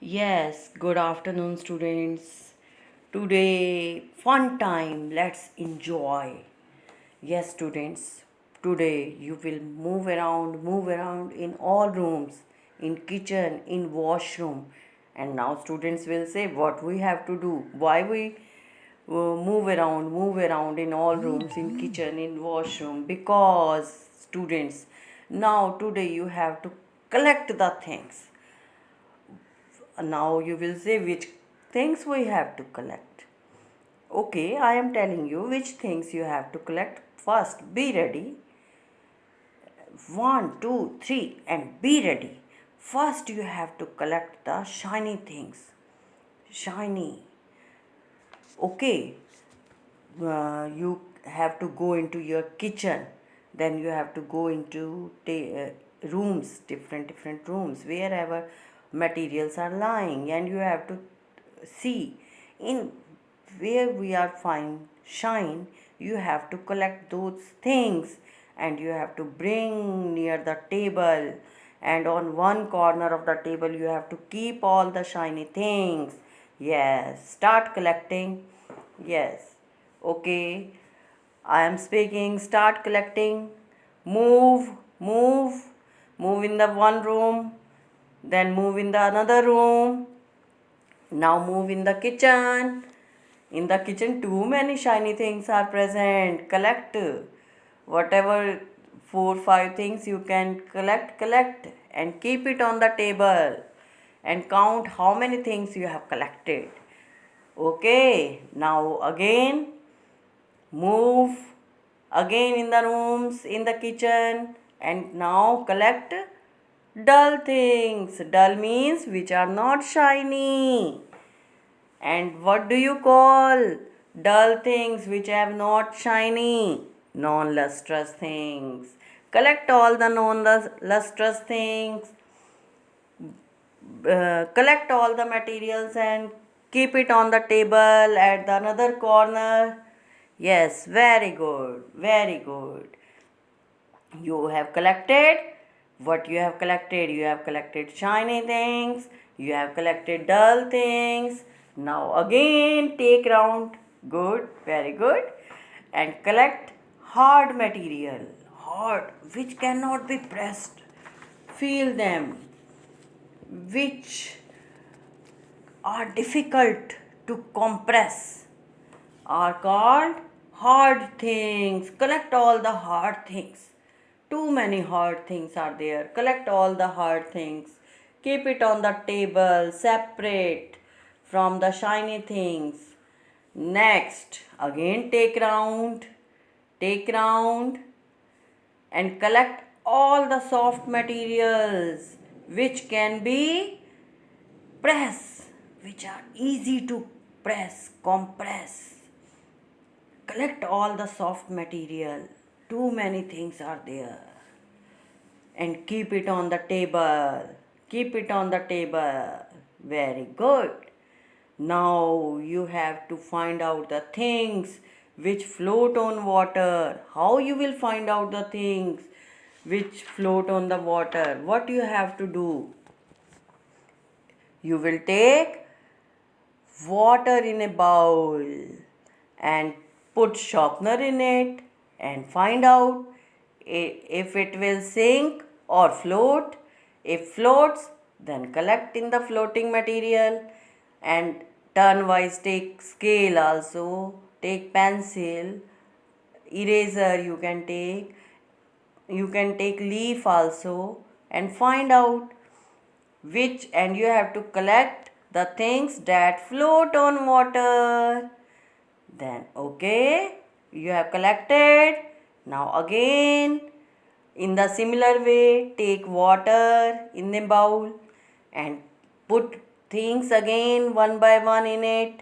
Yes, good afternoon, students. Today, fun time. Let's enjoy. Yes, students. Today, you will move around in all rooms, in kitchen, in washroom. And now, students will say what we have to do. Why we move around in all rooms, in kitchen, in washroom. Because, students, now today you have to collect the things. Now you will say which things we have to collect. Okay, I am telling you which things you have to collect. First, be ready. One, two, three, and be ready. First, you have to collect the shiny things. Shiny. Okay, you have to go into your kitchen. Then you have to go into rooms, different rooms, wherever materials are lying, and you have to see in where we are find shine. You have to collect those things, and you have to bring near the table, and on one corner of the table you have to keep all the shiny things. Yes, start collecting. Yes. Okay. I am speaking. Start collecting. Move, move, move in the one room. Then move in the another room. Now move in the kitchen. In the kitchen, too many shiny things are present. Collect whatever 4 5 things you can collect and keep it on the table and count how many things you have collected. Okay, now again move again in the rooms, in the kitchen, and now collect dull things. Dull means which are not shiny. And what do you call dull things which have not shiny? Non lustrous things. Collect all the non lustrous things, collect all the materials and keep it on the table at the another corner. Yes, very good, very good. You have collected what you have collected. You have collected shiny things, you have collected dull things. Now again take round. Good, very good. And collect hard material, hard, which cannot be pressed. Feel them, which are difficult to compress, are called hard things. Collect all the hard things. Too many hard things are there. Collect all the hard things. Keep it on the table, separate from the shiny things. Next, again take round and collect all the soft materials which can be press, which are easy to press, compress. Collect all the soft material. Too many things are there. And keep it on the table. Keep it on the table. Very good. Now you have to find out the things which float on water. How you will find out the things which float on the water? What you have to do? You will take water in a bowl and put sharpener in it and find out if it will sink or float. If floats, then collect in the floating material and turn wise take scale also, take pencil, eraser you can take leaf also and find out which, and you have to collect the things that float on water. Then okay, you have collected. Now again in the similar way take water in the bowl and put things again one by one in it,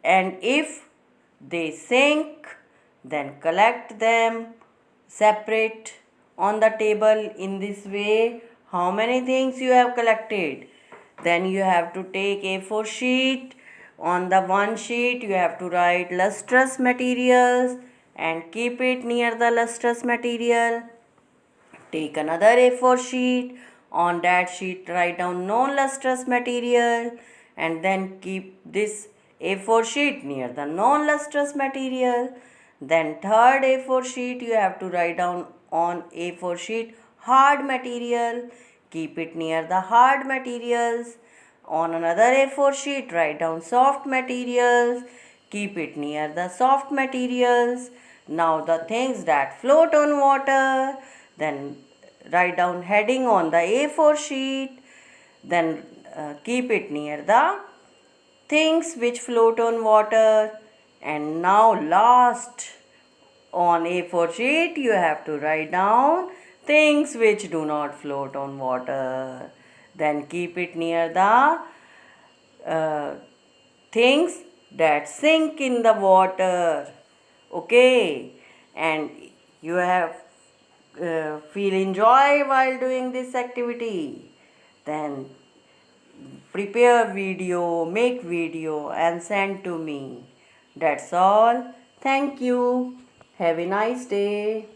and if they sink then collect them separate on the table. In this way, how many things you have collected? Then you have to take A4 sheet. On the one sheet you have to write lustrous materials and keep it near the lustrous material. Take another A4 sheet. On that sheet, write down non-lustrous material and then keep this A4 sheet near the non-lustrous material. Then third A4 sheet you have to write down on A4 sheet hard material. Keep it near the hard materials. On another A4 sheet write down soft materials. Keep it near the soft materials. Now the things that float on water. Then write down heading on the A4 sheet. Then keep it near the things which float on water. And now last on A4 sheet you have to write down things which do not float on water. Then keep it near the uh, things that sink in the water. Okay, and you have feel enjoy while doing this activity. Then prepare video, make video and send to me. That's all. Thank you. Have a nice day.